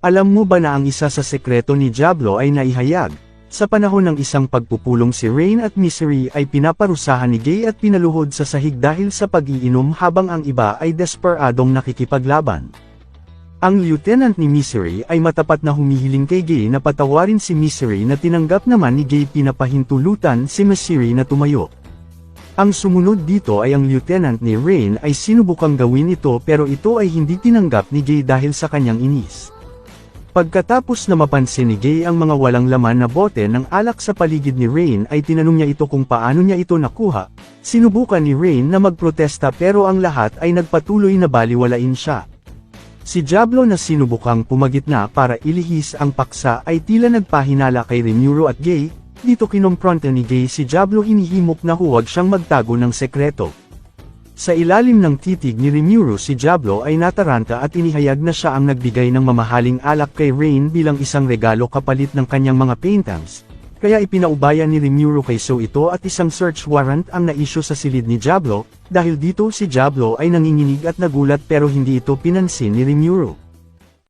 Alam mo ba na ang isa sa sekreto ni Diablo ay naihayag? Sa panahon ng isang pagpupulong si Rain at Misery ay pinaparusahan ni Gay at pinaluhod sa sahig dahil sa pag-iinom habang ang iba ay desperadong nakikipaglaban. Ang lieutenant ni Misery ay matapat na humihiling kay Gay na patawarin si Misery na tinanggap naman ni Gay, pinapahintulutan si Misery na tumayo. Ang sumunod dito ay ang lieutenant ni Rain ay sinubukang gawin ito pero ito ay hindi tinanggap ni Gay dahil sa kanyang inis. Pagkatapos na mapansin ni Gay ang mga walang laman na bote ng alak sa paligid ni Rain ay tinanong niya ito kung paano niya ito nakuha. Sinubukan ni Rain na magprotesta pero ang lahat ay nagpatuloy na baliwalain siya. Si Diablo na sinubukang pumagitna para ilihis ang paksa ay tila nagpahinala kay Rimuru at Gay. Dito kinompronta ni Gay si Diablo, hinihimok na huwag siyang magtago ng sekreto. Sa ilalim ng titig ni Rimuru, si Diablo ay nataranta at inihayag na siya ang nagbigay ng mamahaling alak kay Rain bilang isang regalo kapalit ng kanyang mga paintings. Kaya ipinaubaya ni Rimuru kay So ito at isang search warrant ang naisyu sa silid ni Diablo. Dahil dito si Diablo ay nanginginig at nagulat pero hindi ito pinansin ni Rimuru.